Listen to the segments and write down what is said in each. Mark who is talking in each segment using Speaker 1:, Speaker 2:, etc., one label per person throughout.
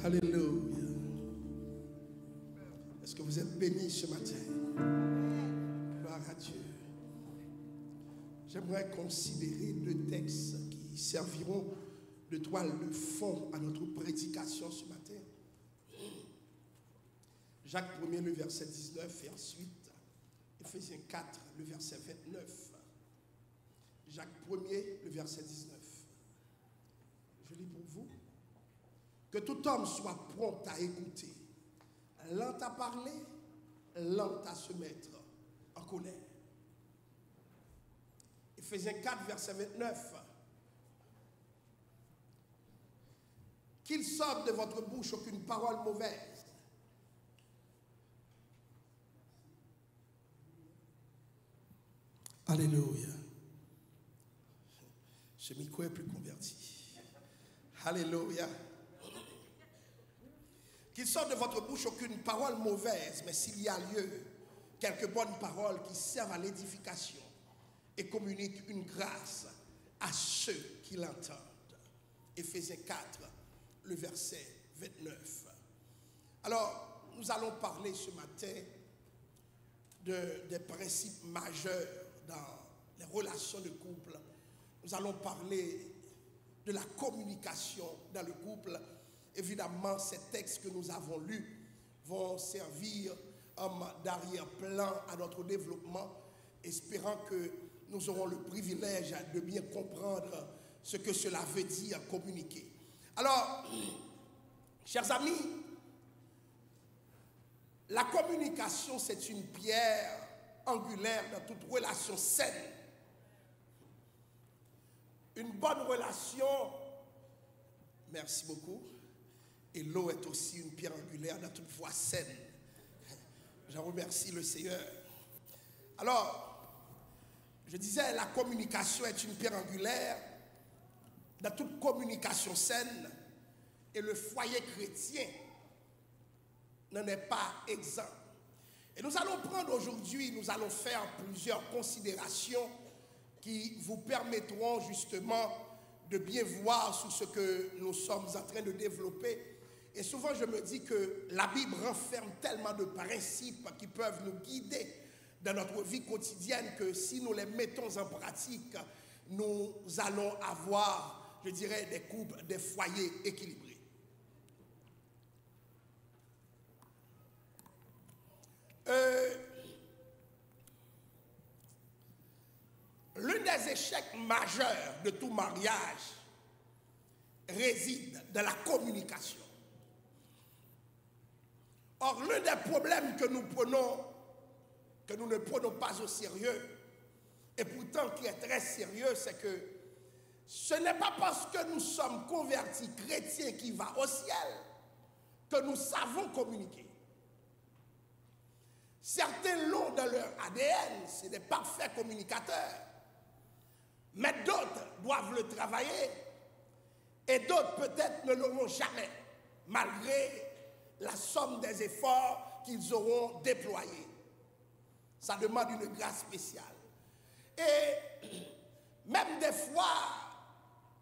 Speaker 1: Alléluia. Est-ce que vous êtes bénis ce matin? Gloire à Dieu. J'aimerais considérer deux textes qui serviront de toile de fond à notre prédication ce matin. Jacques 1er, le verset 19, et ensuite Éphésiens 4, le verset 29. Jacques 1er, le verset 19. Je lis pour vous. Que tout homme soit prompt à écouter, lent à parler, lent à se mettre en colère. Éphésiens 4, verset 29. Qu'il sorte de votre bouche aucune parole mauvaise. Alléluia. Ce micro est plus converti. Alléluia. Qu'il sorte de votre bouche aucune parole mauvaise, mais s'il y a lieu, quelques bonnes paroles qui servent à l'édification et communiquent une grâce à ceux qui l'entendent. Éphésiens 4, le verset 29. Alors, nous allons parler ce matin des principes majeurs dans les relations de couple. Nous allons parler de la communication dans le couple. Évidemment, ces textes que nous avons lus vont servir d'arrière-plan à notre développement, espérant que nous aurons le privilège de bien comprendre ce que cela veut dire communiquer. Alors, chers amis, la communication, c'est une pierre angulaire dans toute relation saine. Une bonne relation, merci beaucoup, et l'eau est aussi une pierre angulaire dans toute voie saine. J'en remercie le Seigneur. Alors, je disais, la communication est une pierre angulaire dans toute communication saine, et le foyer chrétien n'en est pas exempt. Et nous allons prendre aujourd'hui, nous allons faire plusieurs considérations qui vous permettront justement de bien voir sur ce que nous sommes en train de développer. Et souvent je me dis que la Bible renferme tellement de principes qui peuvent nous guider dans notre vie quotidienne que si nous les mettons en pratique, nous allons avoir, je dirais, des couples, des foyers équilibrés. L'un des échecs majeurs de tout mariage réside dans la communication. Or, l'un des problèmes que nous ne prenons pas au sérieux, et pourtant qui est très sérieux, c'est que ce n'est pas parce que nous sommes convertis chrétiens qui va au ciel que nous savons communiquer. Certains l'ont dans leur ADN, c'est des parfaits communicateurs. Mais d'autres doivent le travailler et d'autres peut-être ne l'auront jamais, malgré la somme des efforts qu'ils auront déployés. Ça demande une grâce spéciale. Et même des fois,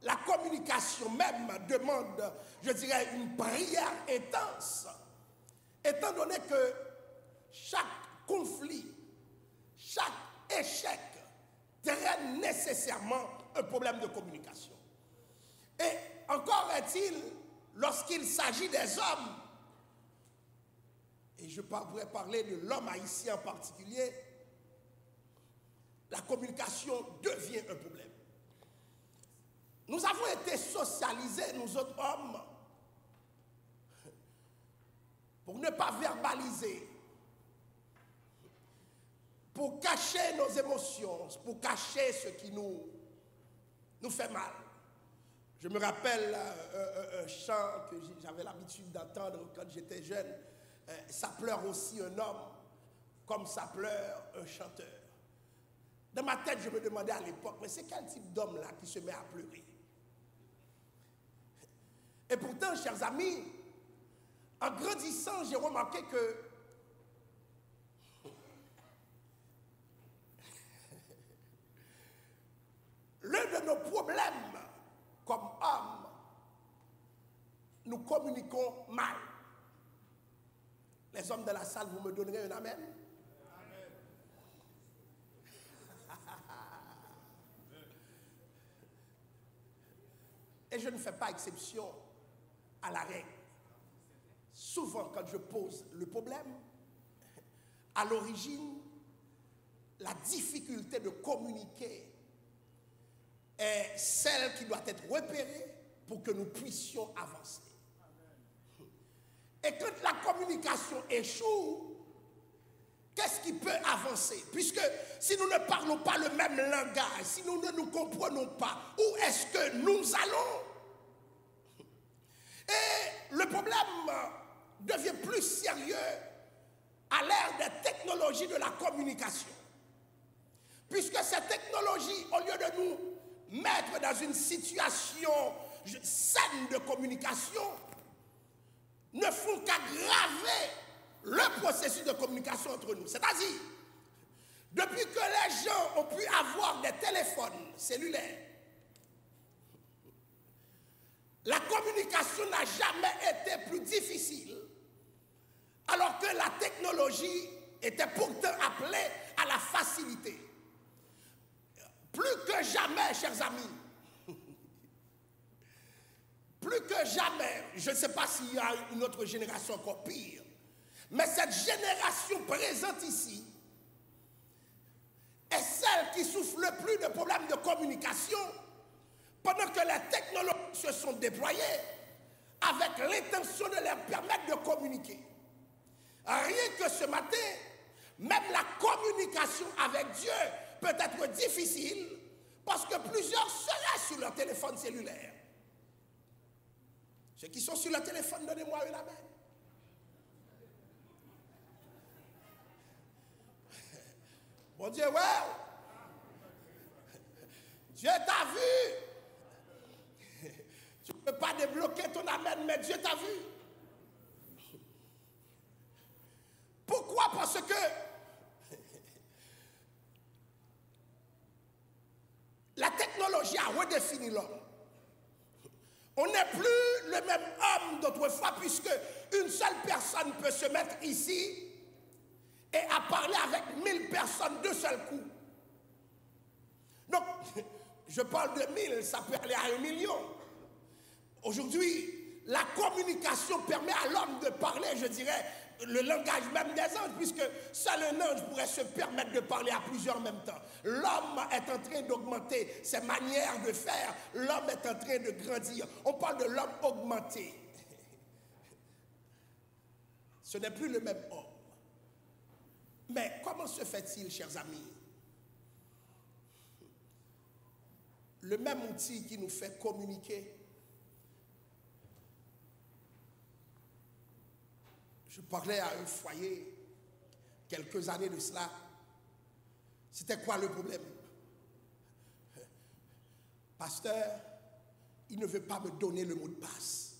Speaker 1: la communication même demande, je dirais, une prière intense, étant donné que chaque conflit, chaque échec traîne nécessairement un problème de communication. Et encore est-il, lorsqu'il s'agit des hommes, et je pourrais parler de l'homme haïtien en particulier, la communication devient un problème. Nous avons été socialisés, nous autres hommes, pour ne pas verbaliser, pour cacher nos émotions, pour cacher ce qui nous fait mal. Je me rappelle un chant que j'avais l'habitude d'entendre quand j'étais jeune. Ça pleure aussi un homme comme ça pleure un chanteur. Dans ma tête, je me demandais à l'époque, mais c'est quel type d'homme là qui se met à pleurer? Et pourtant, chers amis, en grandissant, j'ai remarqué que l'un de nos problèmes comme hommes, nous communiquons mal. Les hommes de la salle, vous me donnerez un amen? Et je ne fais pas exception à la règle. Souvent, quand je pose le problème, à l'origine, la difficulté de communiquer est celle qui doit être repérée pour que nous puissions avancer. Et quand la communication échoue, qu'est-ce qui peut avancer? Puisque si nous ne parlons pas le même langage, si nous ne nous comprenons pas, où est-ce que nous allons? Et le problème devient plus sérieux à l'ère des technologies de la communication. Puisque ces technologies, au lieu de nous mettre dans une situation saine de communication, ne font qu'aggraver le processus de communication entre nous. C'est-à-dire, depuis que les gens ont pu avoir des téléphones cellulaires, la communication n'a jamais été plus difficile, alors que la technologie était pourtant appelée à la facilité. Plus que jamais, chers amis, plus que jamais, je ne sais pas s'il y a une autre génération encore pire, mais cette génération présente ici est celle qui souffre le plus de problèmes de communication, pendant que les technologies se sont déployées avec l'intention de leur permettre de communiquer. Rien que ce matin, même la communication avec Dieu peut être difficile parce que plusieurs seraient sur leur téléphone cellulaire. Ceux qui sont sur le téléphone, donnez-moi un amen. Bon Dieu, ouais. Dieu t'a vu. Tu ne peux pas débloquer ton amen, mais Dieu t'a vu. Pourquoi? Parce que la technologie a redéfini l'homme. On n'est plus le même homme d'autrefois, puisque une seule personne peut se mettre ici et à parler avec 1000 personnes d'un seul coup. Donc, je parle de 1000, ça peut aller à 1 million. Aujourd'hui, la communication permet à l'homme de parler, je dirais, le langage même des anges, puisque seul un ange pourrait se permettre de parler à plusieurs en même temps. L'homme est en train d'augmenter ses manières de faire, l'homme est en train de grandir. On parle de l'homme augmenté. Ce n'est plus le même homme. Mais comment se fait-il, chers amis? Le même outil qui nous fait communiquer. Je parlais à un foyer quelques années de cela. C'était quoi le problème? Pasteur, il ne veut pas me donner le mot de passe.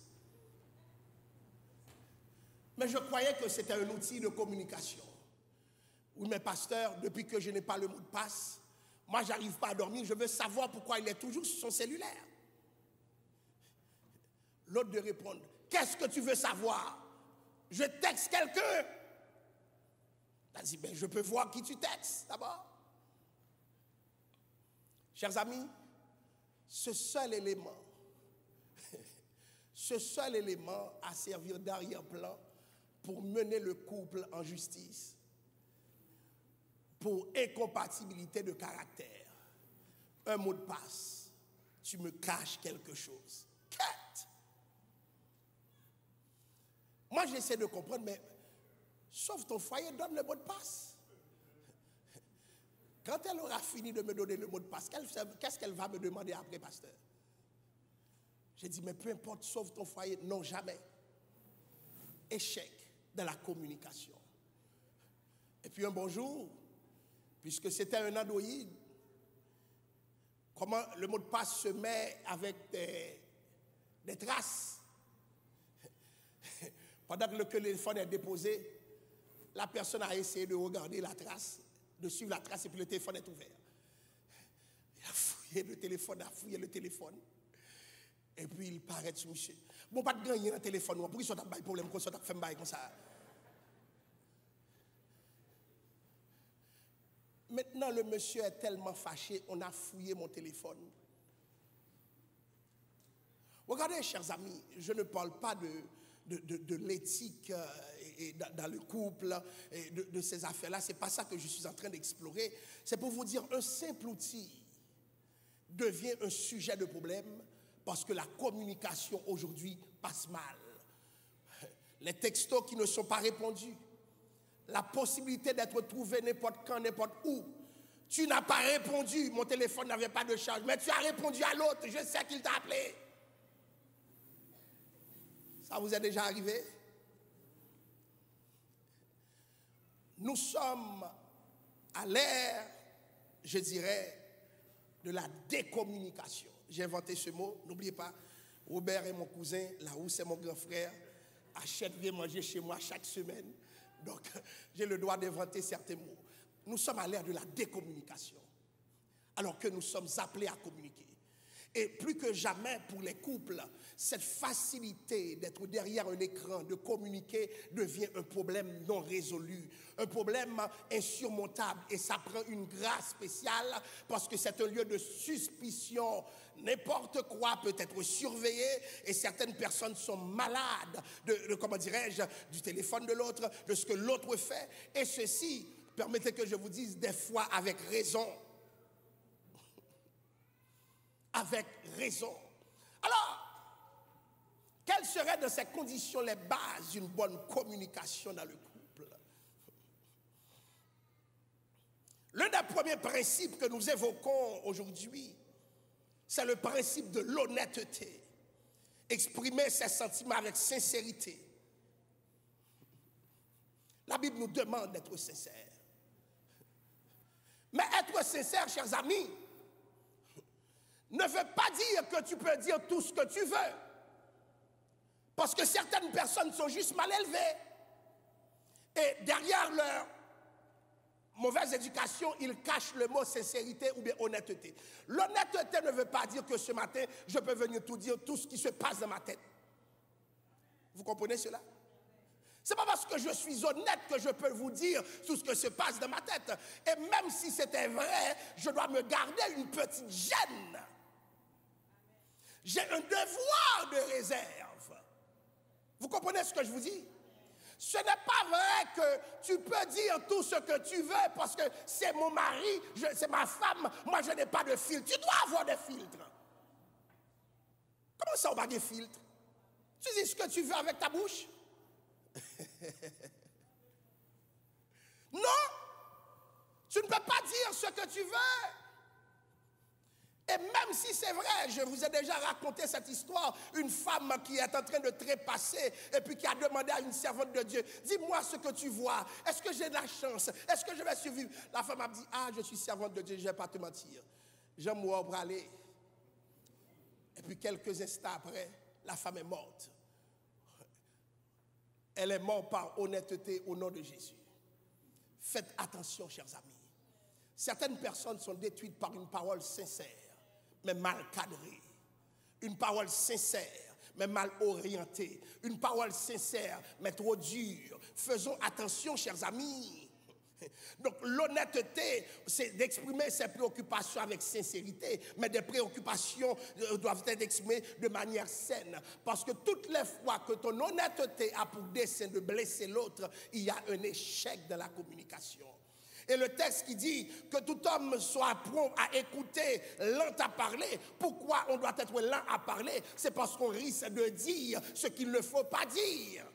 Speaker 1: Mais je croyais que c'était un outil de communication. Oui, mais pasteur, depuis que je n'ai pas le mot de passe, moi, je n'arrive pas à dormir, je veux savoir pourquoi il est toujours sur son cellulaire. L'autre de répondre, qu'est-ce que tu veux savoir? Je texte quelqu'un. Il a dit, ben, je peux voir qui tu textes d'abord. Chers amis, ce seul élément à servir d'arrière-plan pour mener le couple en justice, pour incompatibilité de caractère. Un mot de passe, tu me caches quelque chose. Quête. Moi, j'essaie de comprendre, mais sauve ton foyer, donne le mot de passe. Quand elle aura fini de me donner le mot de passe, qu'est-ce qu'elle va me demander après, pasteur? J'ai dit, mais peu importe, sauve ton foyer. Non, jamais. Échec dans la communication. Et puis un bonjour, puisque c'était un Android, comment le mot de passe se met avec des traces. Pendant que le téléphone est déposé, la personne a essayé de regarder la trace, de suivre la trace, et puis le téléphone est ouvert. Il a fouillé le téléphone, Et puis il paraît sur monsieur. Bon, pas de gagner dans le téléphone, pourquoi il soit pas de problème, qu'on soit fait bail comme ça. Maintenant, le monsieur est tellement fâché, on a fouillé mon téléphone. Regardez, chers amis, je ne parle pas de l'éthique dans le couple, et de ces affaires-là. Ce n'est pas ça que je suis en train d'explorer. C'est pour vous dire, un simple outil devient un sujet de problème parce que la communication aujourd'hui passe mal. Les textos qui ne sont pas répondus, la possibilité d'être trouvé n'importe quand, n'importe où. Tu n'as pas répondu, mon téléphone n'avait pas de charge, mais tu as répondu à l'autre, je sais qu'il t'a appelé. Ça vous est déjà arrivé? Nous sommes à l'ère, je dirais, de la décommunication. J'ai inventé ce mot, n'oubliez pas, Robert est mon cousin, Laou c'est mon grand frère, achète, vient manger chez moi chaque semaine. Donc, j'ai le droit d'inventer certains mots. Nous sommes à l'ère de la décommunication, alors que nous sommes appelés à communiquer. Et plus que jamais pour les couples, cette facilité d'être derrière un écran, de communiquer, devient un problème non résolu, un problème insurmontable. Et ça prend une grâce spéciale parce que c'est un lieu de suspicion. N'importe quoi peut être surveillé et certaines personnes sont malades comment dirais-je, du téléphone de l'autre, de ce que l'autre fait. Et ceci, permettez que je vous dise, des fois avec raison. Avec raison. Alors, quelles seraient dans ces conditions les bases d'une bonne communication dans le couple? L'un des premiers principes que nous évoquons aujourd'hui, c'est le principe de l'honnêteté. Exprimer ses sentiments avec sincérité. La Bible nous demande d'être sincères. Mais être sincère, chers amis, ne veut pas dire que tu peux dire tout ce que tu veux. Parce que certaines personnes sont juste mal élevées. Et derrière leur mauvaise éducation, ils cachent le mot sincérité ou bien honnêteté. L'honnêteté ne veut pas dire que ce matin, je peux venir tout dire, tout ce qui se passe dans ma tête. Vous comprenez cela? C'est pas parce que je suis honnête que je peux vous dire tout ce que se passe dans ma tête. Et même si c'était vrai, je dois me garder une petite gêne. J'ai un devoir de réserve. Vous comprenez ce que je vous dis? Ce n'est pas vrai que tu peux dire tout ce que tu veux parce que c'est mon mari, c'est ma femme, moi je n'ai pas de filtre. Tu dois avoir des filtres. Comment ça on n'a pas de filtre? Tu dis ce que tu veux avec ta bouche? Non, tu ne peux pas dire ce que tu veux. Et même si c'est vrai, je vous ai déjà raconté cette histoire, une femme qui est en train de trépasser et puis qui a demandé à une servante de Dieu, dis-moi ce que tu vois, est-ce que j'ai de la chance, est-ce que je vais survivre? La femme a dit, ah je suis servante de Dieu, je ne vais pas te mentir, j'aime moi pour aller. Et puis quelques instants après, la femme est morte. Elle est morte par honnêteté au nom de Jésus. Faites attention, chers amis. Certaines personnes sont détruites par une parole sincère, mais mal cadrée. Une parole sincère, mais mal orientée. Une parole sincère, mais trop dure. Faisons attention, chers amis. Donc l'honnêteté, c'est d'exprimer ses préoccupations avec sincérité, mais des préoccupations doivent être exprimées de manière saine. Parce que toutes les fois que ton honnêteté a pour dessein de blesser l'autre, il y a un échec dans la communication. Et le texte qui dit que tout homme soit prompt à écouter, lent à parler. Pourquoi on doit être lent à parler? C'est parce qu'on risque de dire ce qu'il ne faut pas dire.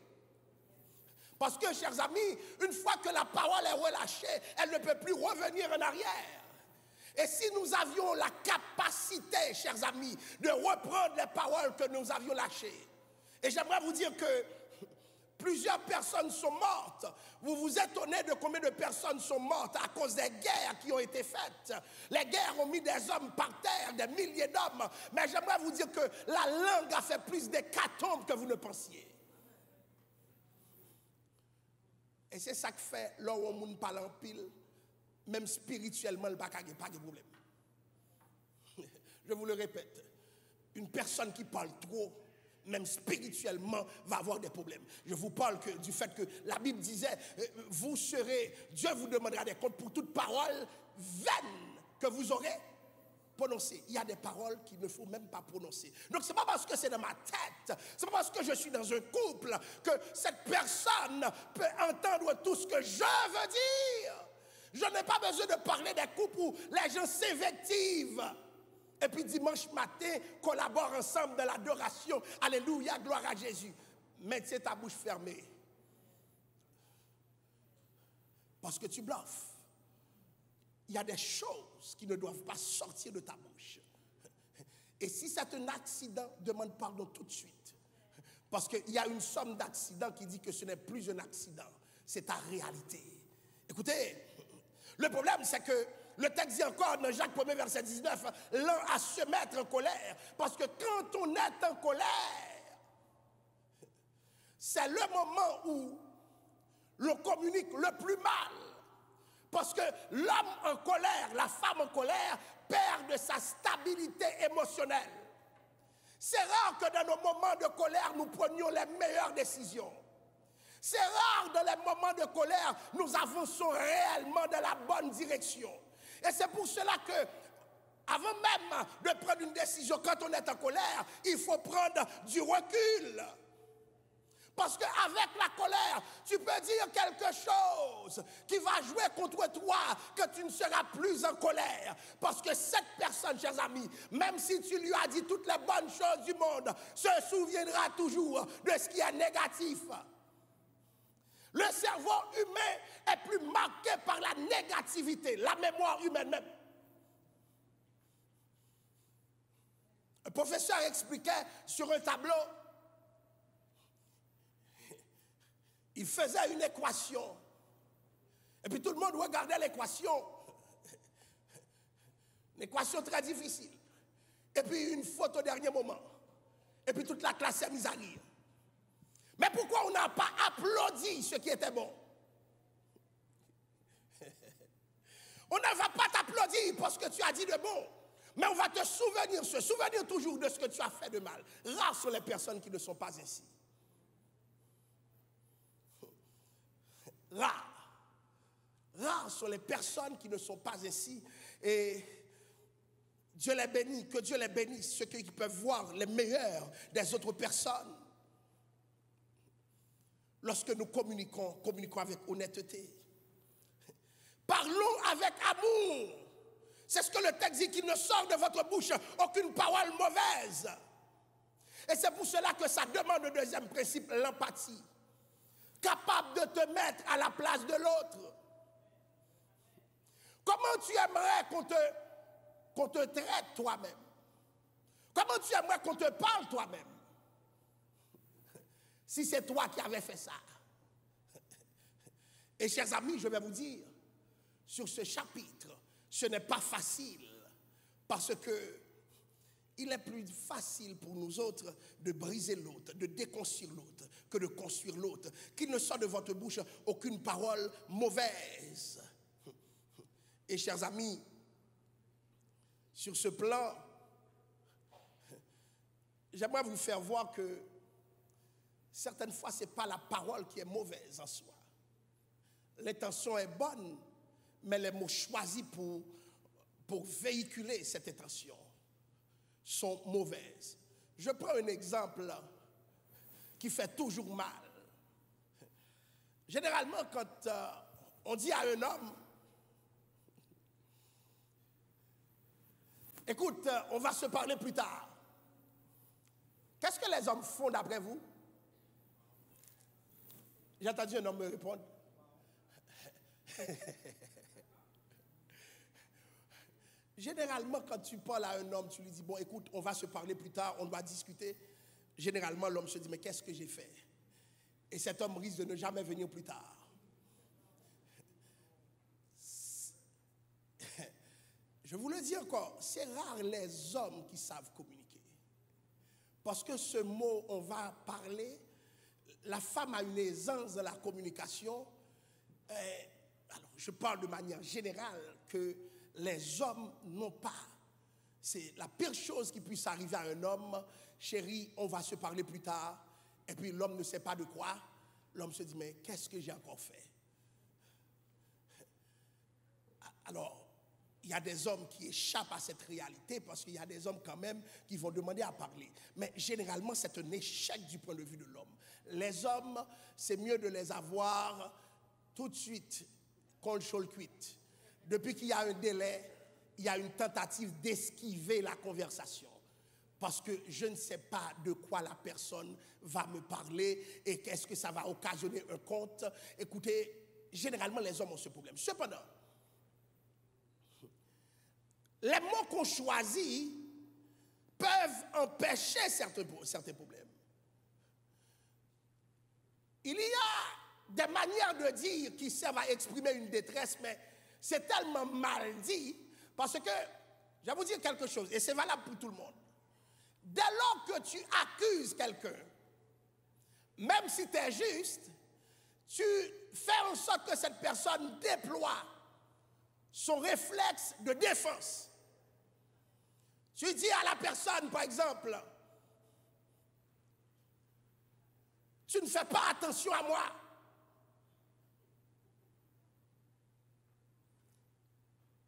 Speaker 1: Parce que, chers amis, une fois que la parole est relâchée, elle ne peut plus revenir en arrière. Et si nous avions la capacité, chers amis, de reprendre les paroles que nous avions lâchées, et j'aimerais vous dire que plusieurs personnes sont mortes. Vous vous étonnez de combien de personnes sont mortes à cause des guerres qui ont été faites. Les guerres ont mis des hommes par terre, des milliers d'hommes. Mais j'aimerais vous dire que la langue a fait plus d'hécatombes que vous ne pensiez. Et c'est ça que fait, là où on parle en pile, même spirituellement, il n'y a pas de problème. Je vous le répète. Une personne qui parle trop, même spirituellement, va avoir des problèmes. Je vous parle du fait que la Bible disait, Dieu vous demandera des comptes pour toute parole vaine que vous aurez prononcée. Il y a des paroles qu'il ne faut même pas prononcer. Donc ce n'est pas parce que c'est dans ma tête, ce n'est pas parce que je suis dans un couple que cette personne peut entendre tout ce que je veux dire. Je n'ai pas besoin de parler des couples où les gens s'invectivent. Et puis dimanche matin, collaborent ensemble dans l'adoration. Alléluia, gloire à Jésus. Mettez ta bouche fermée. Parce que tu bluffes. Il y a des choses qui ne doivent pas sortir de ta bouche. Et si c'est un accident, demande pardon tout de suite. Parce qu'il y a une somme d'accidents qui dit que ce n'est plus un accident. C'est ta réalité. Écoutez, le problème c'est que le texte dit encore dans Jacques 1er verset 19, l'un à se mettre en colère. Parce que quand on est en colère, c'est le moment où l'on communique le plus mal. Parce que l'homme en colère, la femme en colère, perd de sa stabilité émotionnelle. C'est rare que dans nos moments de colère, nous prenions les meilleures décisions. C'est rare dans les moments de colère, nous avançons réellement dans la bonne direction. Et c'est pour cela que, avant même de prendre une décision, quand on est en colère, il faut prendre du recul. Parce qu'avec la colère, tu peux dire quelque chose qui va jouer contre toi, que tu ne seras plus en colère. Parce que cette personne, chers amis, même si tu lui as dit toutes les bonnes choses du monde, se souviendra toujours de ce qui est négatif. Le cerveau humain est plus marqué par la négativité, la mémoire humaine même. Un professeur expliquait sur un tableau, il faisait une équation. Et puis tout le monde regardait l'équation. Une équation très difficile. Et puis une faute au dernier moment. Et puis toute la classe s'est mise à rire. Mais pourquoi on n'a pas applaudi ce qui était bon? On ne va pas t'applaudir parce que tu as dit de bon. Mais on va te souvenir, se souvenir toujours de ce que tu as fait de mal. Rares sont les personnes qui ne sont pas ainsi. Rares sont les personnes qui ne sont pas ainsi. Et Dieu les bénit, que Dieu les bénisse, ceux qui peuvent voir les meilleurs des autres personnes. Lorsque nous communiquons avec honnêteté. Parlons avec amour. C'est ce que le texte dit, qu'il ne sort de votre bouche aucune parole mauvaise. Et c'est pour cela que ça demande le deuxième principe, l'empathie. Capable de te mettre à la place de l'autre. Comment tu aimerais qu'on te traite toi-même? Comment tu aimerais qu'on te parle toi-même? Si c'est toi qui avais fait ça. Et chers amis, je vais vous dire, sur ce chapitre, ce n'est pas facile, parce que il est plus facile pour nous autres de briser l'autre, de déconstruire l'autre, que de construire l'autre. Qu'il ne sorte de votre bouche aucune parole mauvaise. Et chers amis, sur ce plan, j'aimerais vous faire voir que certaines fois, ce n'est pas la parole qui est mauvaise en soi. L'intention est bonne, mais les mots choisis pour véhiculer cette intention sont mauvaises. Je prends un exemple qui fait toujours mal. Généralement, quand on dit à un homme, écoute, on va se parler plus tard. Qu'est-ce que les hommes font d'après vous? J'ai entendu un homme me répondre. Généralement, quand tu parles à un homme, tu lui dis, bon, écoute, on va se parler plus tard, on doit discuter. Généralement, l'homme se dit, mais qu'est-ce que j'ai fait? Et cet homme risque de ne jamais venir plus tard. Je vous le dis encore, c'est rare les hommes qui savent communiquer. Parce que ce mot, on va parler, la femme a une aisance dans la communication. Alors, je parle de manière générale que les hommes n'ont pas. C'est la pire chose qui puisse arriver à un homme. Chérie, on va se parler plus tard. Et puis l'homme ne sait pas de quoi. L'homme se dit, mais qu'est-ce que j'ai encore fait? Alors, il y a des hommes qui échappent à cette réalité parce qu'il y a des hommes quand même qui vont demander à parler. Mais généralement, c'est un échec du point de vue de l'homme. Les hommes, c'est mieux de les avoir tout de suite, cold shoulder cuite. Depuis qu'il y a un délai, il y a une tentative d'esquiver la conversation. Parce que je ne sais pas de quoi la personne va me parler et qu'est-ce que ça va occasionner un compte. Écoutez, généralement, les hommes ont ce problème. Cependant, les mots qu'on choisit peuvent empêcher certains problèmes. Il y a des manières de dire qui servent à exprimer une détresse, mais c'est tellement mal dit parce que, je vais vous dire quelque chose, et c'est valable pour tout le monde. Dès lors que tu accuses quelqu'un, même si tu es juste, tu fais en sorte que cette personne déploie son réflexe de défense. Tu dis à la personne, par exemple, tu ne fais pas attention à moi.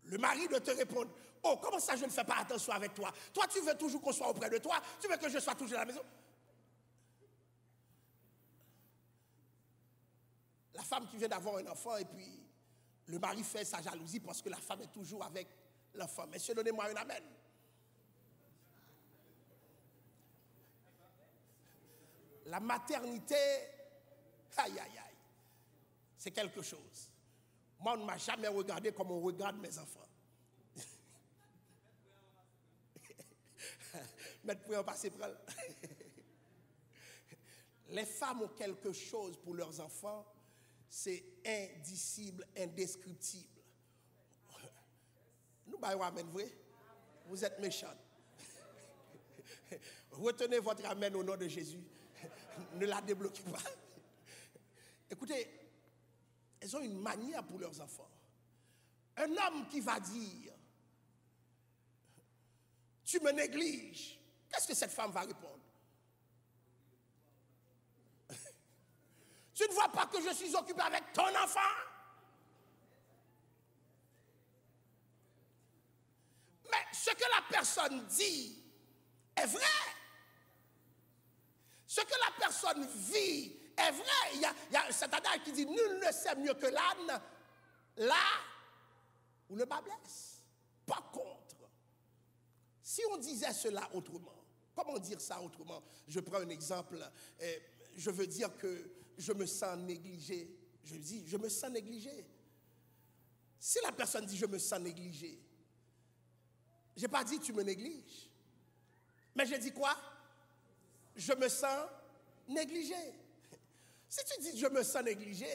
Speaker 1: Le mari doit te répondre, oh, comment ça je ne fais pas attention avec toi? Toi, tu veux toujours qu'on soit auprès de toi, tu veux que je sois toujours à la maison. La femme qui vient d'avoir un enfant et puis le mari fait sa jalousie parce que la femme est toujours avec l'enfant. Messieurs, donnez-moi un amen. La maternité, aïe, aïe, aïe, c'est quelque chose. Moi, on ne m'a jamais regardé comme on regarde mes enfants. Mettre pour en passer près. Les femmes ont quelque chose pour leurs enfants, c'est indicible, indescriptible. Nous, bah, amen, vrai? Vous êtes méchants. Retenez votre amen au nom de Jésus. Ne la débloquez pas. Écoutez, elles ont une manière pour leurs enfants. Un homme qui va dire, tu me négliges, qu'est-ce que cette femme va répondre? Tu ne vois pas que je suis occupé avec ton enfant? Mais ce que la personne dit est vrai. Ce que la personne vit est vrai. Il y a cet adage qui dit, nul ne sait mieux que l'âne, là où le bas blesse. Par contre, si on disait cela autrement, comment dire ça autrement? Je prends un exemple. Je veux dire que je me sens négligé. Je dis, je me sens négligé. Si la personne dit, je me sens négligé, je n'ai pas dit, tu me négliges. Mais j'ai dit quoi? Je me sens négligé. Si tu dis, je me sens négligé,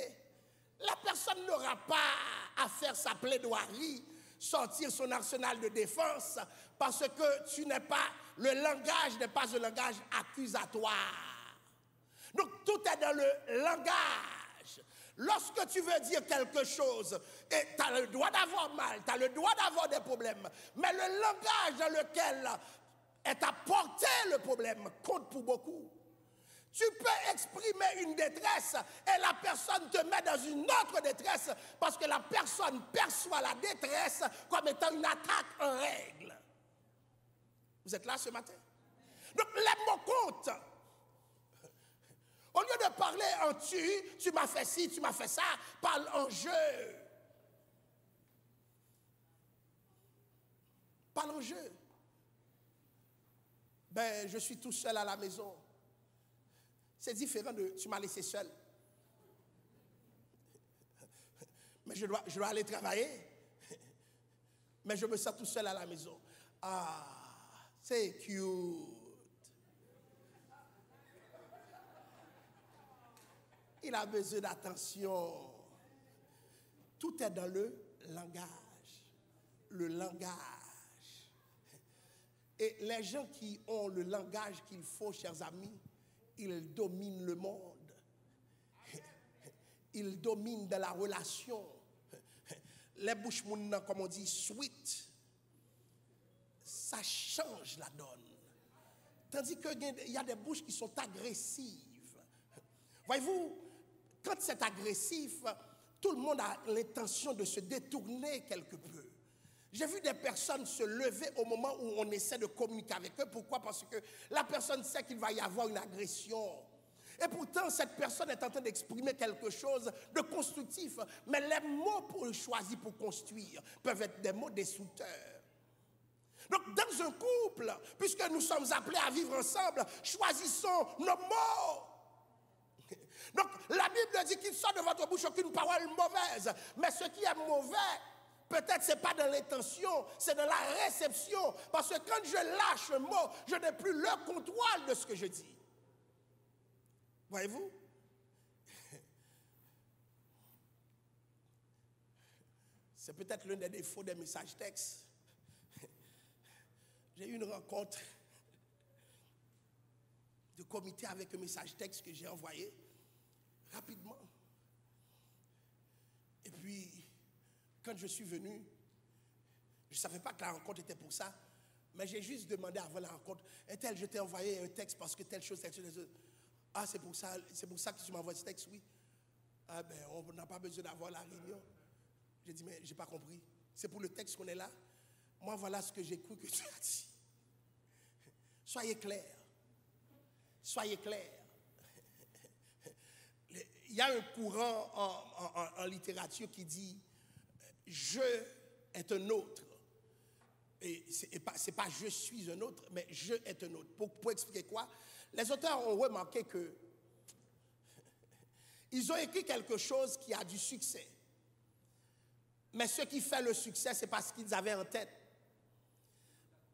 Speaker 1: la personne n'aura pas à faire sa plaidoirie, sortir son arsenal de défense, parce que tu n'es pas, le langage n'est pas un langage accusatoire. Donc tout est dans le langage. Lorsque tu veux dire quelque chose, et tu as le droit d'avoir mal, tu as le droit d'avoir des problèmes, mais le langage dans lequel est apporté le problème compte pour beaucoup. Tu peux exprimer une détresse et la personne te met dans une autre détresse parce que la personne perçoit la détresse comme étant une attaque en règle. Vous êtes là ce matin? Donc les mots comptent. Au lieu de parler en tu m'as fait ci, tu m'as fait ça, parle en je. Parle en je. Ben, je suis tout seul à la maison. C'est différent de tu m'as laissé seul. Mais je dois aller travailler. Mais je me sens tout seul à la maison. Ah, c'est cute. Il a besoin d'attention. Tout est dans le langage. Le langage. Et les gens qui ont le langage qu'il faut, chers amis, ils dominent le monde. Ils dominent dans la relation. Les bouches, comme on dit, sweet. ça change la donne. Tandis qu'il y a des bouches qui sont agressives. Voyez-vous, quand c'est agressif, tout le monde a l'intention de se détourner quelque peu. J'ai vu des personnes se lever au moment où on essaie de communiquer avec eux. Pourquoi? Parce que la personne sait qu'il va y avoir une agression. Et pourtant, cette personne est en train d'exprimer quelque chose de constructif. Mais les mots choisis pour construire peuvent être des mots destructeurs. Donc, dans un couple, puisque nous sommes appelés à vivre ensemble, choisissons nos mots. Donc, la Bible dit qu'il sort de votre bouche aucune parole mauvaise. Mais ce qui est mauvais, peut-être ce n'est pas dans l'intention, c'est dans la réception. Parce que quand je lâche un mot, je n'ai plus le contrôle de ce que je dis. Voyez-vous? C'est peut-être l'un des défauts des messages textes. J'ai eu une rencontre de comité avec un message texte que j'ai envoyé rapidement. Et puis, quand je suis venu, je ne savais pas que la rencontre était pour ça, mais j'ai juste demandé avant la rencontre, est-elle, je t'ai envoyé un texte parce que telle chose, telle chose. Ah, c'est pour ça que tu m'envoies ce texte, oui. Ah ben, on n'a pas besoin d'avoir la réunion. J'ai dit, mais je n'ai pas compris. C'est pour le texte qu'on est là. Moi, voilà ce que j'ai cru que tu as dit. Soyez clairs. Soyez clairs. Il y a un courant en littérature qui dit « je est un autre ». Et ce n'est pas « je suis un autre », mais « je est un autre ». Pour expliquer quoi? Les auteurs ont remarqué que ils ont écrit quelque chose qui a du succès. Mais ce qui fait le succès, c'est parce qu'ils avaient en tête.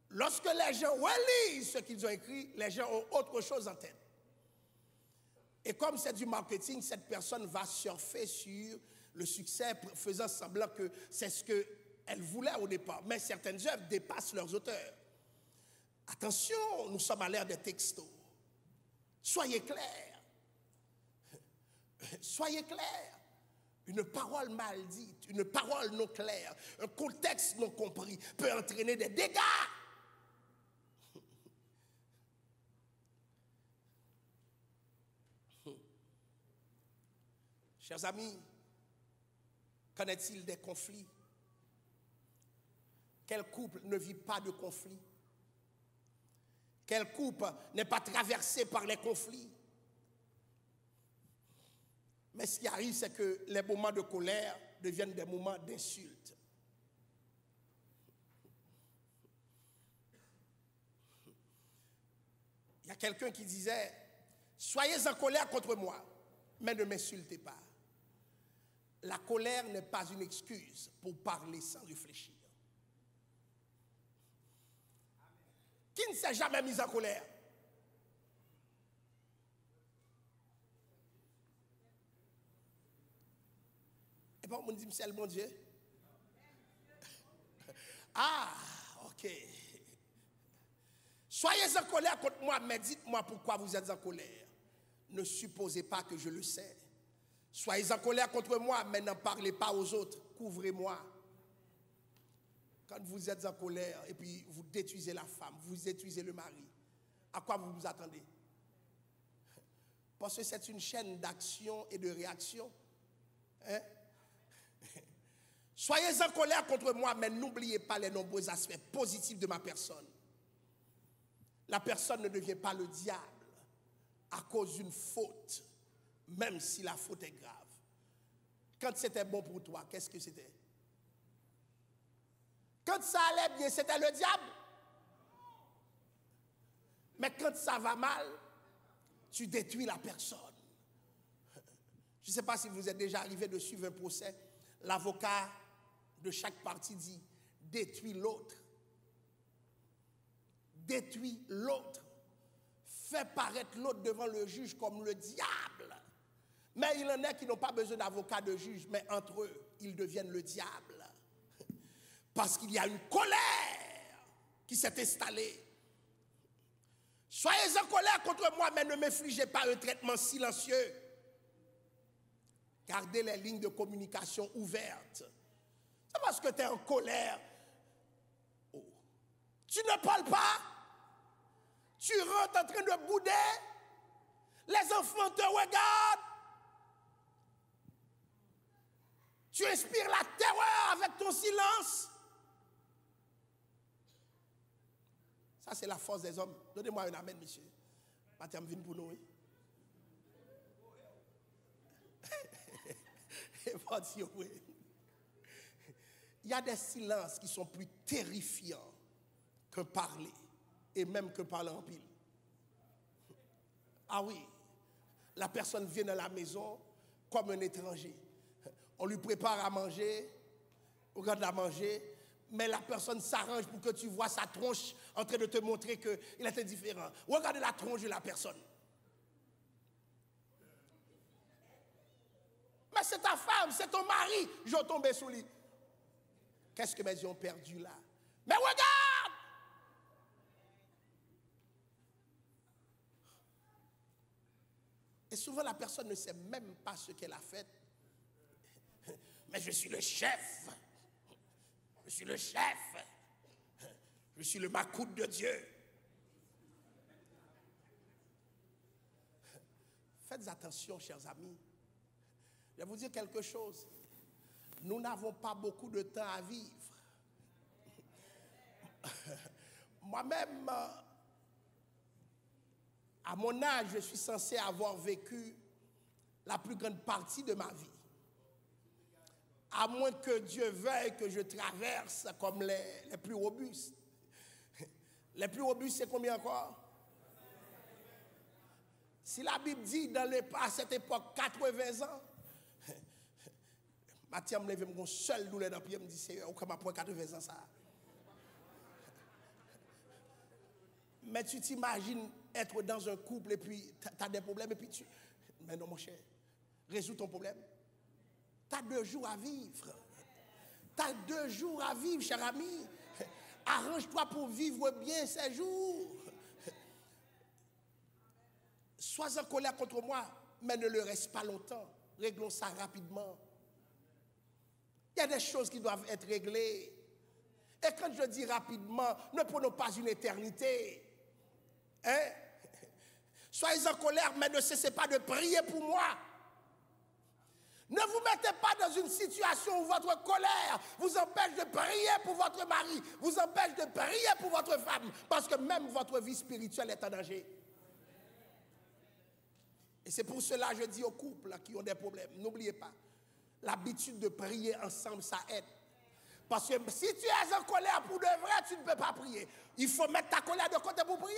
Speaker 1: Lorsque les gens relisent ce qu'ils ont écrit, les gens ont autre chose en tête. Et comme c'est du marketing, cette personne va surfer sur le succès, faisant semblant que c'est ce qu'elle voulait au départ. Mais certaines œuvres dépassent leurs auteurs. Attention, nous sommes à l'ère des textos. Soyez clairs. Soyez clairs. Une parole mal dite, une parole non claire, un contexte non compris peut entraîner des dégâts. Chers amis, qu'en est-il des conflits? Quel couple ne vit pas de conflits? Quel couple n'est pas traversé par les conflits? Mais ce qui arrive, c'est que les moments de colère deviennent des moments d'insulte. Il y a quelqu'un qui disait, soyez en colère contre moi, mais ne m'insultez pas. La colère n'est pas une excuse pour parler sans réfléchir. Qui ne s'est jamais mis en colère? Et bon, on dit, c'est le bon Dieu. Ah, ok. Soyez en colère contre moi, mais dites-moi pourquoi vous êtes en colère. Ne supposez pas que je le sais. Soyez en colère contre moi, mais n'en parlez pas aux autres. Couvrez-moi. Quand vous êtes en colère et puis vous détruisez la femme, vous détruisez le mari, à quoi vous vous attendez? Parce que c'est une chaîne d'action et de réaction. Hein? Soyez en colère contre moi, mais n'oubliez pas les nombreux aspects positifs de ma personne. La personne ne devient pas le diable à cause d'une faute, même si la faute est grave. Quand c'était bon pour toi, qu'est-ce que c'était? Quand ça allait bien, c'était le diable. Mais quand ça va mal, tu détruis la personne. Je ne sais pas si vous êtes déjà arrivé de suivre un procès. L'avocat de chaque partie dit « détruis l'autre ». Détruis l'autre. Fais paraître l'autre devant le juge comme le diable. Mais il en est qui n'ont pas besoin d'avocat de juge, mais entre eux, ils deviennent le diable. Parce qu'il y a une colère qui s'est installée. Soyez en colère contre moi, mais ne m'infligez pas un traitement silencieux. Gardez les lignes de communication ouvertes. C'est parce que tu es en colère. Oh. Tu ne parles pas. Tu rentres en train de bouder. Les enfants te regardent. Tu inspires la terreur avec ton silence. Ça, c'est la force des hommes. Donnez-moi un amen, monsieur. Mathieu, viens pour nous. Oui? Il y a des silences qui sont plus terrifiants que parler, et même que parler en pile. Ah oui, la personne vient dans la maison comme un étranger. On lui prépare à manger, on regarde à manger, mais la personne s'arrange pour que tu vois sa tronche en train de te montrer qu'il est indifférent. Regardez la tronche de la personne. Mais c'est ta femme, c'est ton mari. Je vais tomber sous lui. Qu'est-ce que mes yeux ont perdu là? Mais regarde! Et souvent la personne ne sait même pas ce qu'elle a fait. Mais je suis le chef. Je suis le chef. Je suis le macoute de Dieu. Faites attention, chers amis. Je vais vous dire quelque chose. Nous n'avons pas beaucoup de temps à vivre. Moi-même, à mon âge, je suis censé avoir vécu la plus grande partie de ma vie. À moins que Dieu veuille que je traverse comme les plus robustes. Les plus robustes, c'est combien encore? Si la Bible dit à cette époque 80 ans, Mathieu me lève mon seul douleur dans le pied, me dit Seigneur, comment pour 80 ans ça? Mais tu t'imagines être dans un couple et puis tu as des problèmes et puis tu... Mais non mon cher, résous ton problème. Tu as 2 jours à vivre. Tu as 2 jours à vivre, cher ami. Arrange-toi pour vivre bien ces jours. Sois en colère contre moi, mais ne le reste pas longtemps. Réglons ça rapidement. Il y a des choses qui doivent être réglées. Et quand je dis rapidement, ne prenons pas une éternité. Hein? Soyez en colère, mais ne cessez pas de prier pour moi. Ne vous mettez pas dans une situation où votre colère vous empêche de prier pour votre mari, vous empêche de prier pour votre femme, parce que même votre vie spirituelle est en danger. Et c'est pour cela que je dis aux couples qui ont des problèmes, n'oubliez pas, l'habitude de prier ensemble, ça aide. Parce que si tu es en colère pour de vrai, tu ne peux pas prier. Il faut mettre ta colère de côté pour prier.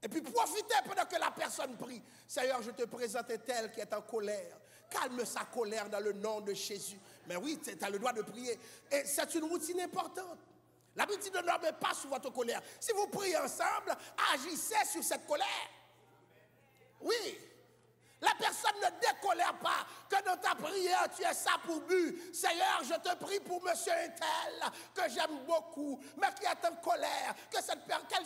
Speaker 1: Et puis profitez pendant que la personne prie. Seigneur, je te présente un tel qui est en colère. Calme sa colère dans le nom de Jésus. Mais oui, tu as le droit de prier. Et c'est une routine importante. La Bible dit ne dormez pas sous votre colère. Si vous priez ensemble, agissez sur cette colère. Oui. La personne ne décolère pas que dans ta prière, tu aies ça pour but. Seigneur, je te prie pour monsieur un tel que j'aime beaucoup, mais qui est en colère. Qu'elle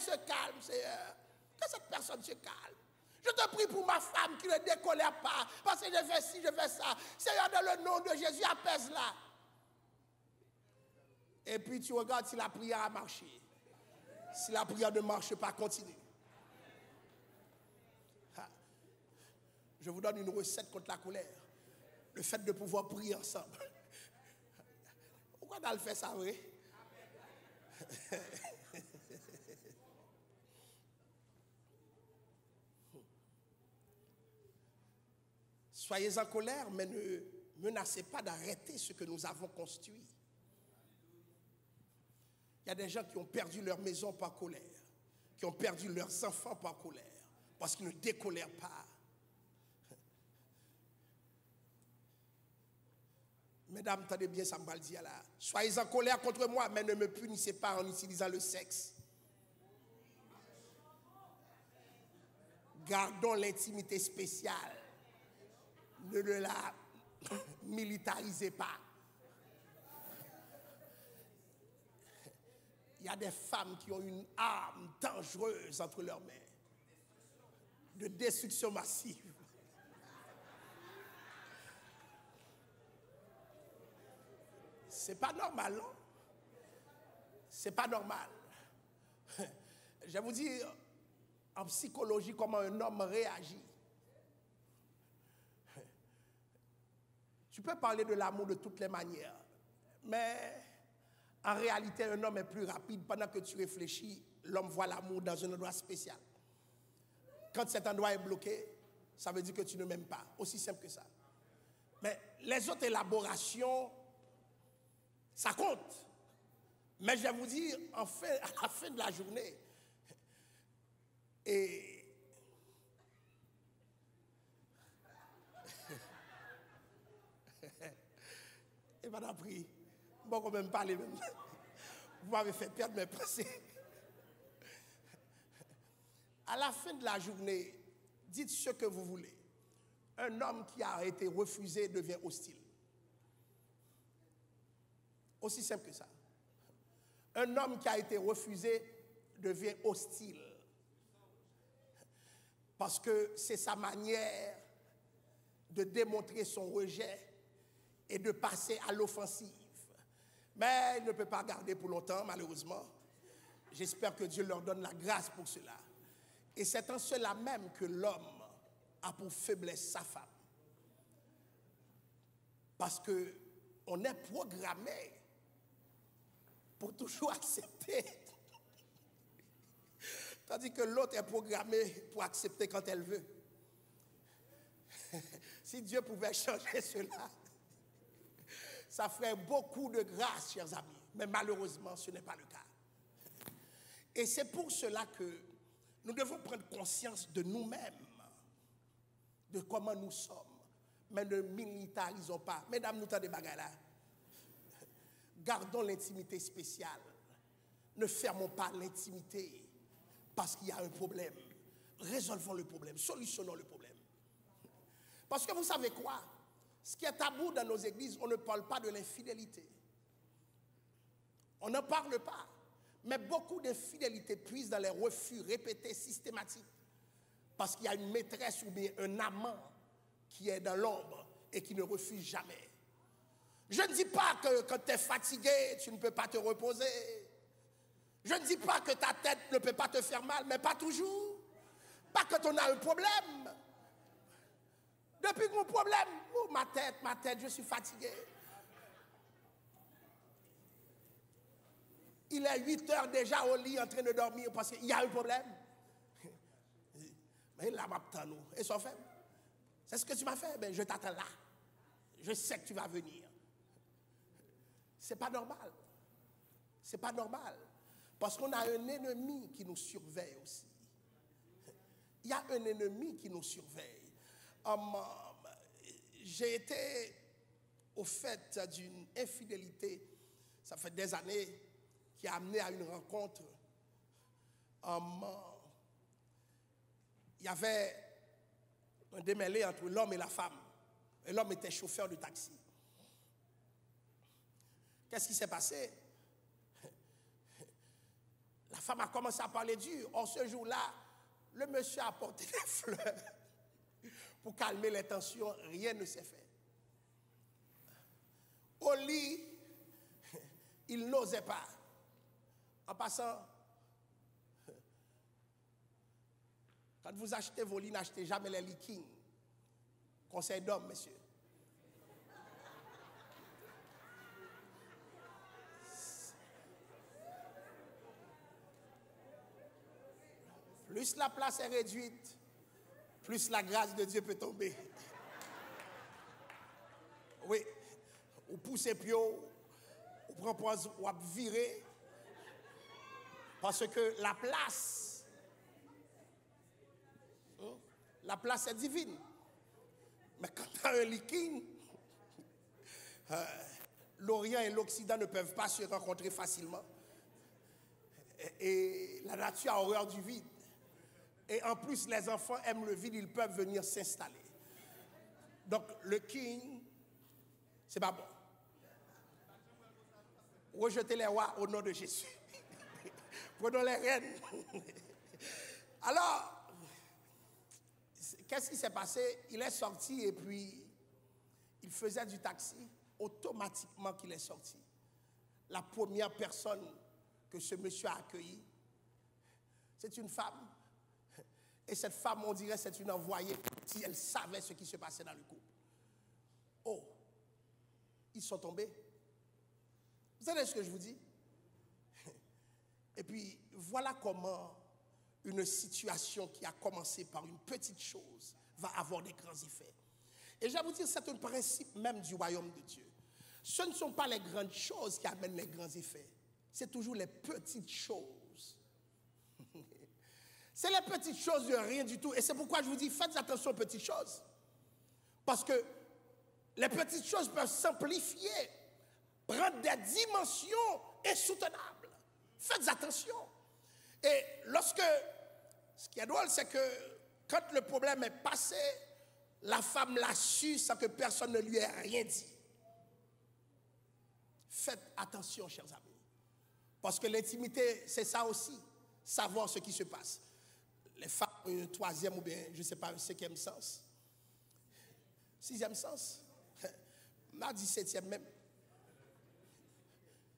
Speaker 1: se calme, Seigneur. Que cette personne se calme. Je te prie pour ma femme qui ne décolère pas, parce que je fais ci, je fais ça. Seigneur, dans le nom de Jésus, apaise-la. Et puis tu regardes si la prière a marché. Si la prière ne marche pas, continue. Je vous donne une recette contre la colère. Le fait de pouvoir prier ensemble. Pourquoi on a fait ça, oui? Soyez en colère, mais ne menacez pas d'arrêter ce que nous avons construit. Il y a des gens qui ont perdu leur maison par colère, qui ont perdu leurs enfants par colère, parce qu'ils ne décolèrent pas. Mesdames, attendez bien, ça me va le dire là. Soyez en colère contre moi, mais ne me punissez pas en utilisant le sexe. Gardons l'intimité spéciale. Ne la militarisez pas. Il y a des femmes qui ont une arme dangereuse entre leurs mains. De destruction massive. C'est pas normal, non? c'est pas normal. Je vais vous dire en psychologie comment un homme réagit. Tu peux parler de l'amour de toutes les manières, mais en réalité, un homme est plus rapide. Pendant que tu réfléchis, l'homme voit l'amour dans un endroit spécial. Quand cet endroit est bloqué, ça veut dire que tu ne m'aimes pas. Aussi simple que ça. Mais les autres élaborations, ça compte. Mais je vais vous dire, à la fin de la journée, et madame prie, bon, quand même parler même. Vous m'avez fait perdre mes pensées. À la fin de la journée, dites ce que vous voulez. Un homme qui a été refusé devient hostile. Aussi simple que ça. Un homme qui a été refusé devient hostile. Parce que c'est sa manière de démontrer son rejet et de passer à l'offensive. Mais il ne peut pas garder pour longtemps, malheureusement. J'espère que Dieu leur donne la grâce pour cela. Et c'est en cela même que l'homme a pour faiblesse sa femme. Parce qu'on est programmé pour toujours accepter. Tandis que l'autre est programmé pour accepter quand elle veut. Si Dieu pouvait changer cela, ça ferait beaucoup de grâce, chers amis. Mais malheureusement, ce n'est pas le cas. Et c'est pour cela que nous devons prendre conscience de nous-mêmes, de comment nous sommes. Mais ne militarisons pas. Mesdames, nous t'en des bagages là. Gardons l'intimité spéciale. Ne fermons pas l'intimité parce qu'il y a un problème. Résolvons le problème. Solutionnons le problème. Parce que vous savez quoi? Ce qui est tabou dans nos églises, on ne parle pas de l'infidélité. On n'en parle pas. Mais beaucoup d'infidélité puisent dans les refus répétés systématiques. Parce qu'il y a une maîtresse ou bien un amant qui est dans l'ombre et qui ne refuse jamais. Je ne dis pas que quand tu es fatigué, tu ne peux pas te reposer. Je ne dis pas que ta tête ne peut pas te faire mal, mais pas toujours. Pas quand on a un problème. Depuis que mon problème, oh, ma tête, je suis fatigué. Il est 8 heures déjà au lit en train de dormir parce qu'il y a un problème. Mais là, m'attends-nous. Et ça fait. C'est ce que tu m'as fait. Ben, je t'attends là. Je sais que tu vas venir. C'est pas normal. C'est pas normal. Parce qu'on a un ennemi qui nous surveille aussi. Il y a un ennemi qui nous surveille. J'ai été au fait d'une infidélité, ça fait des années, qui a amené à une rencontre. Il y avait un démêlé entre l'homme et la femme. Et l'homme était chauffeur de taxi. Qu'est-ce qui s'est passé? La femme a commencé à parler dur. Or, ce jour-là, le monsieur a apporté des fleurs pour calmer les tensions. Rien ne s'est fait. Au lit, il n'osait pas. En passant, quand vous achetez vos lits, n'achetez jamais les lits King. Conseil d'homme, messieurs. Plus la place est réduite, plus la grâce de Dieu peut tomber. Oui, ou poussez plus haut, ou propose, ou virer, parce que la place est divine. Mais quand tu as un liquide, l'Orient et l'Occident ne peuvent pas se rencontrer facilement. Et la nature a horreur du vide. Et en plus, les enfants aiment le vide, ils peuvent venir s'installer. Donc, le king, c'est pas bon. Rejetez les rois au nom de Jésus. Prenons les reines. Alors, qu'est-ce qui s'est passé? Il est sorti et puis, il faisait du taxi. Automatiquement qu'il est sorti, la première personne que ce monsieur a accueilli, c'est une femme. Et cette femme, on dirait, c'est une envoyée si elle savait ce qui se passait dans le couple. Oh, ils sont tombés. Vous savez ce que je vous dis? Et puis, voilà comment une situation qui a commencé par une petite chose va avoir des grands effets. Et je vais vous dire, c'est un principe même du royaume de Dieu. Ce ne sont pas les grandes choses qui amènent les grands effets. C'est toujours les petites choses. C'est les petites choses de rien du tout. Et c'est pourquoi je vous dis, faites attention aux petites choses. Parce que les petites choses peuvent s'amplifier, prendre des dimensions insoutenables. Faites attention. Et lorsque, ce qui est drôle, c'est que quand le problème est passé, la femme l'a su sans que personne ne lui ait rien dit. Faites attention, chers amis. Parce que l'intimité, c'est ça aussi, savoir ce qui se passe. Les femmes ont un troisième ou bien, je ne sais pas, un cinquième sens. Sixième sens. Mardi, septième même.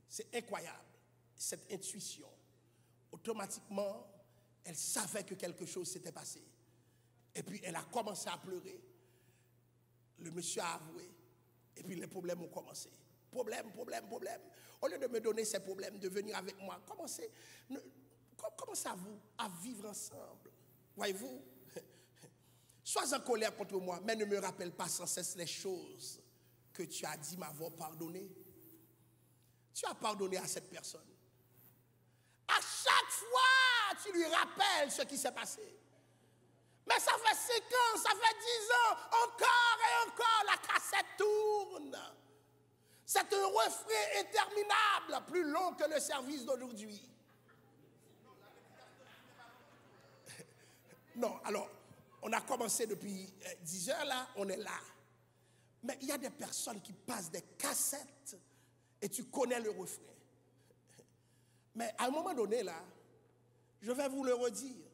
Speaker 1: C'est incroyable, cette intuition. Automatiquement, elle savait que quelque chose s'était passé. Et puis, elle a commencé à pleurer. Le monsieur a avoué. Et puis, les problèmes ont commencé. Problème. Au lieu de me donner ces problèmes, de venir avec moi, commencez à vivre ensemble. Voyez-vous? Sois en colère contre moi, mais ne me rappelle pas sans cesse les choses que tu as dit m'avoir pardonné. Tu as pardonné à cette personne. À chaque fois, tu lui rappelles ce qui s'est passé. Mais ça fait 5 ans, ça fait 10 ans, encore et encore, la cassette tourne. C'est un refrain interminable, plus long que le service d'aujourd'hui. Non, alors, on a commencé depuis 10 heures là, on est là. Mais il y a des personnes qui passent des cassettes et tu connais le refrain. Mais à un moment donné là, je vais vous le redire,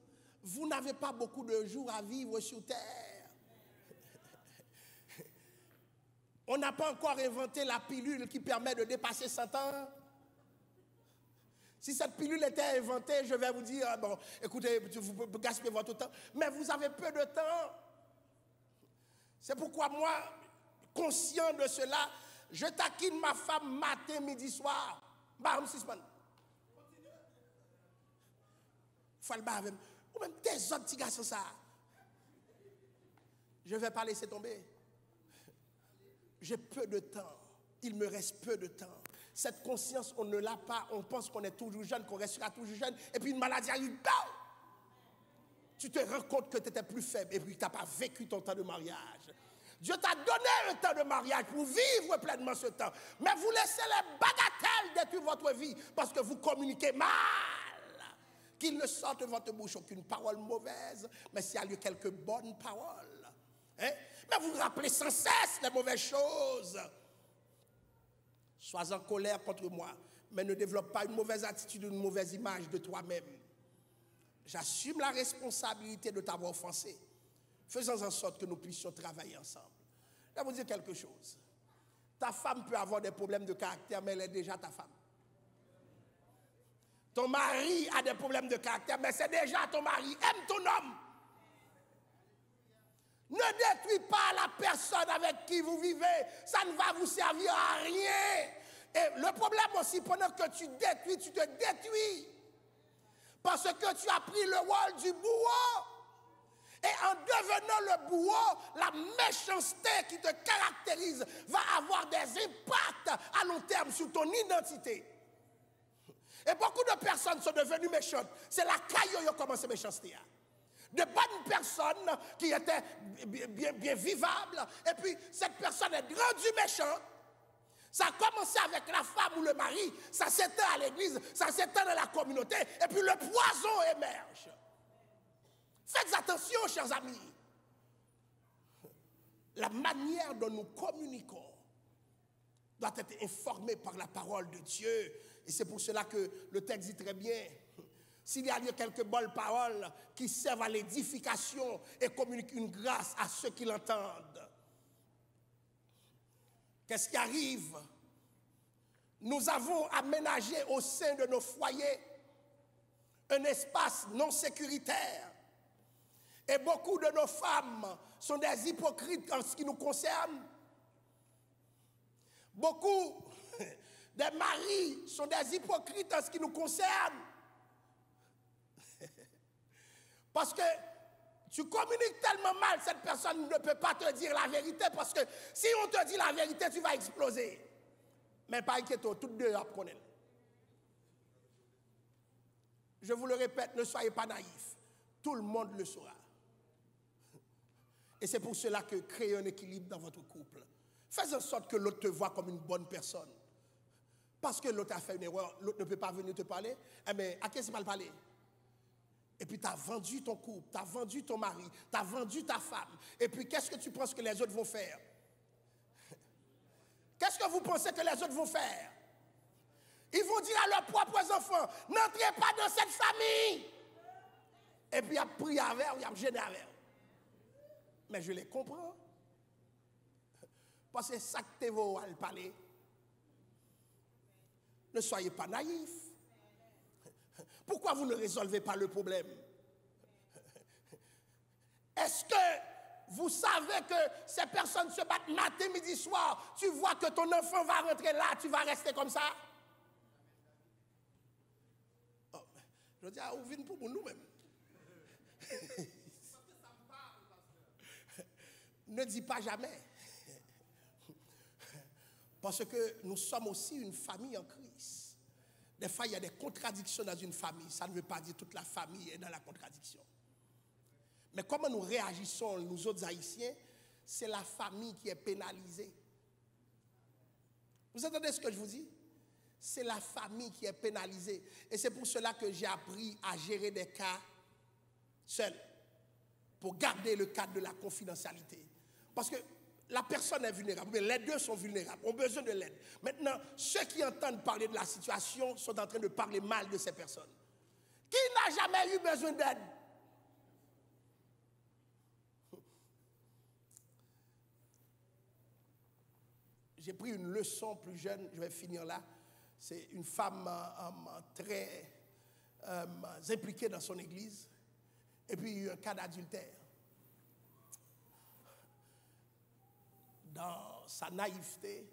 Speaker 1: vous n'avez pas beaucoup de jours à vivre sur terre. On n'a pas encore inventé la pilule qui permet de dépasser 100 ans. Si cette pilule était inventée, je vais vous dire, bon, écoutez, vous gaspillez votre temps, mais vous avez peu de temps. C'est pourquoi moi, conscient de cela, je taquine ma femme matin, midi, soir. Bah, faut le barrer. Ou même des autres petits garçons ça. Je ne vais pas laisser tomber. J'ai peu de temps. Il me reste peu de temps. Cette conscience, on ne l'a pas. On pense qu'on est toujours jeune, qu'on restera toujours jeune. Et puis une maladie arrive. Tu te rends compte que tu étais plus faible et puis tu n'as pas vécu ton temps de mariage. Dieu t'a donné un temps de mariage pour vivre pleinement ce temps. Mais vous laissez les bagatelles détruire votre vie parce que vous communiquez mal. Qu'il ne sorte de votre bouche aucune parole mauvaise, mais s'il y a lieu quelques bonnes paroles. Hein? Mais vous rappelez sans cesse les mauvaises choses. Sois en colère contre moi, mais ne développe pas une mauvaise attitude, une mauvaise image de toi-même. J'assume la responsabilité de t'avoir offensé. Faisons en sorte que nous puissions travailler ensemble. Je vais vous dire quelque chose. Ta femme peut avoir des problèmes de caractère, mais elle est déjà ta femme. Ton mari a des problèmes de caractère, mais c'est déjà ton mari. Aime ton homme. Ne détruis pas la personne avec qui vous vivez. Ça ne va vous servir à rien. Et le problème aussi, pendant que tu détruis, tu te détruis. Parce que tu as pris le rôle du bourreau. Et en devenant le bourreau, la méchanceté qui te caractérise va avoir des impacts à long terme sur ton identité. Et beaucoup de personnes sont devenues méchantes. C'est la caillou qui a commencé à méchanceté. De bonnes personnes qui étaient bien vivables. Et puis, cette personne est rendue méchante. Ça a commencé avec la femme ou le mari. Ça s'étend à l'église. Ça s'étend dans la communauté. Et puis, le poison émerge. Faites attention, chers amis. La manière dont nous communiquons doit être informée par la parole de Dieu. Et c'est pour cela que le texte dit très bien, s'il y a quelques bonnes paroles qui servent à l'édification et communiquent une grâce à ceux qui l'entendent. Qu'est-ce qui arrive? nous avons aménagé au sein de nos foyers un espace non sécuritaire. Et beaucoup de nos femmes sont des hypocrites en ce qui nous concerne. Beaucoup des maris sont des hypocrites en ce qui nous concerne. Parce que tu communiques tellement mal, cette personne ne peut pas te dire la vérité, parce que si on te dit la vérité, tu vas exploser. Mais pas inquiétez-vous, toutes deux apprenez. Je vous le répète, ne soyez pas naïfs. Tout le monde le saura. Et c'est pour cela que créez un équilibre dans votre couple. Faites en sorte que l'autre te voit comme une bonne personne. Parce que l'autre a fait une erreur, l'autre ne peut pas venir te parler. Eh bien, à qui c'est mal parler? Et puis tu as vendu ton couple, tu as vendu ton mari, tu as vendu ta femme. Et puis qu'est-ce que tu penses que les autres vont faire? Qu'est-ce que vous pensez que les autres vont faire? Ils vont dire à leurs propres enfants, n'entrez pas dans cette famille. Et puis il a pris avec, il a gêné avec. Mais je les comprends. Parce que ça que tu vas parler. Ne soyez pas naïfs. Pourquoi vous ne résolvez pas le problème? Est-ce que vous savez que ces personnes se battent matin, midi, soir? Tu vois que ton enfant va rentrer là, tu vas rester comme ça? Oh, je dis, on vient pour nous-mêmes. Ne dis pas jamais. Parce que nous sommes aussi une famille en crise. Des fois, il y a des contradictions dans une famille. Ça ne veut pas dire que toute la famille est dans la contradiction. Mais comment nous réagissons, nous autres Haïtiens, c'est la famille qui est pénalisée. Vous entendez ce que je vous dis? C'est la famille qui est pénalisée. Et c'est pour cela que j'ai appris à gérer des cas seuls, pour garder le cadre de la confidentialité. Parce que la personne est vulnérable, les deux sont vulnérables, ont besoin de l'aide. Maintenant, ceux qui entendent parler de la situation sont en train de parler mal de ces personnes. Qui n'a jamais eu besoin d'aide? J'ai pris une leçon plus jeune, je vais finir là. C'est une femme très impliquée dans son église. Et puis il y a eu un cas d'adultère. Dans sa naïveté,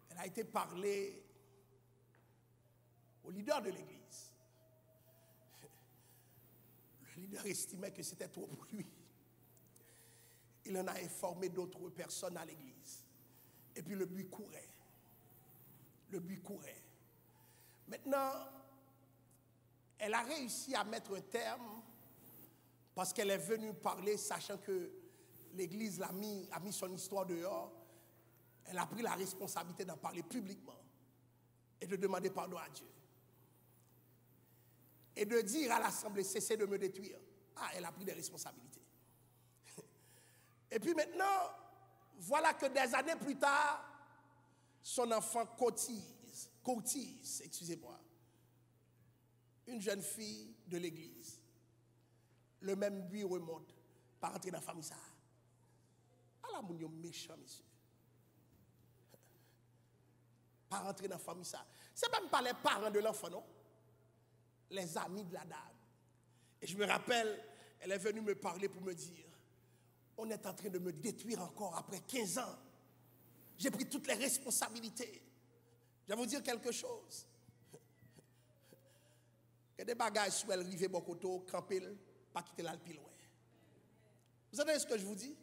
Speaker 1: elle a été parlée au leader de l'église. Le leader estimait que c'était trop pour lui. Il en a informé d'autres personnes à l'église. Et puis le bruit courait. Le bruit courait. Maintenant, elle a réussi à mettre un terme parce qu'elle est venue parler, sachant que l'église a mis son histoire dehors. Elle a pris la responsabilité d'en parler publiquement et de demander pardon à Dieu. Et de dire à l'assemblée, cessez de me détruire. Ah, elle a pris des responsabilités. Et puis maintenant, voilà que des années plus tard, son enfant courtise, excusez-moi, une jeune fille de l'église. Le même bruit remonte, pas rentrer dans la famille ça. Ah là, mon méchant, monsieur. Pas rentrer dans la famille ça. C'est même pas les parents de l'enfant, non? Les amis de la dame. Et je me rappelle, elle est venue me parler pour me dire, on est en train de me détruire encore après 15 ans. J'ai pris toutes les responsabilités. Je vais vous dire quelque chose. Il y a des bagages sur elle river bokoto, camper, pas quitter là le plus loin. Vous savez ce que je vous dis?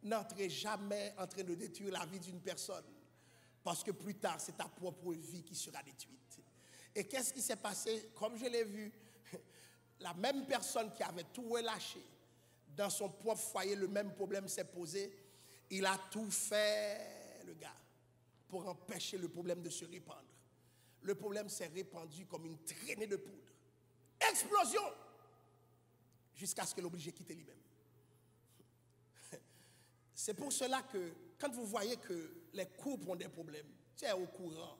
Speaker 1: N'entrez jamais en train de détruire la vie d'une personne. Parce que plus tard, c'est ta propre vie qui sera détruite. Et qu'est-ce qui s'est passé? Comme je l'ai vu, la même personne qui avait tout relâché, dans son propre foyer, le même problème s'est posé. Il a tout fait, le gars, pour empêcher le problème de se répandre. Le problème s'est répandu comme une traînée de poudre. Explosion! Jusqu'à ce que l'oblige quitte lui-même. C'est pour cela que, quand vous voyez que les couples ont des problèmes, tu es au courant.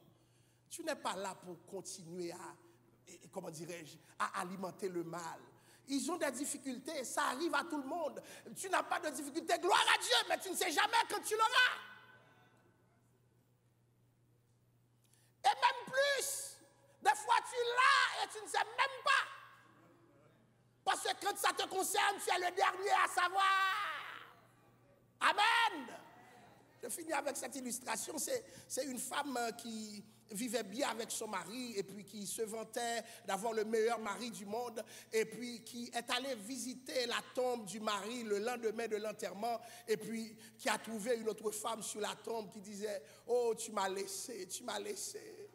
Speaker 1: Tu n'es pas là pour continuer comment dirais-je, à alimenter le mal. Ils ont des difficultés, ça arrive à tout le monde. Tu n'as pas de difficulté, gloire à Dieu, mais tu ne sais jamais quand tu l'auras. plus, des fois tu l'as et tu ne sais même pas. Parce que quand ça te concerne, tu es le dernier à savoir. Amen. Je finis avec cette illustration. C'est une femme qui vivait bien avec son mari et puis qui se vantait d'avoir le meilleur mari du monde et puis qui est allée visiter la tombe du mari le lendemain de l'enterrement et puis qui a trouvé une autre femme sur la tombe qui disait « Oh, tu m'as laissé, tu m'as laissé. »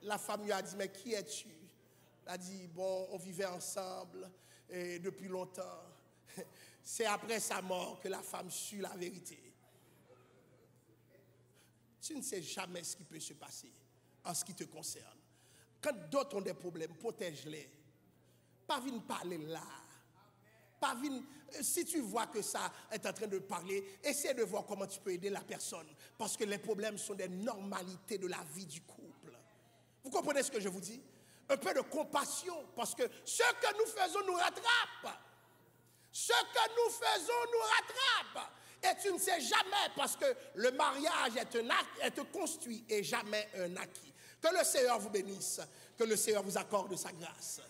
Speaker 1: La femme lui a dit « Mais qui es-tu » Elle a dit « Bon, on vivait ensemble et depuis longtemps. » C'est après sa mort que la femme sut la vérité. Tu ne sais jamais ce qui peut se passer en ce qui te concerne. Quand d'autres ont des problèmes, protège-les. Pas viens parler là. Pas viens, si tu vois que ça est en train de parler, essaie de voir comment tu peux aider la personne. Parce que les problèmes sont des normalités de la vie du couple. Vous comprenez ce que je vous dis? Un peu de compassion, parce que ce que nous faisons nous rattrape. Ce que nous faisons nous rattrape. Et tu ne sais jamais, parce que le mariage est un acte, est construit et jamais un acquis. Que le Seigneur vous bénisse, que le Seigneur vous accorde sa grâce.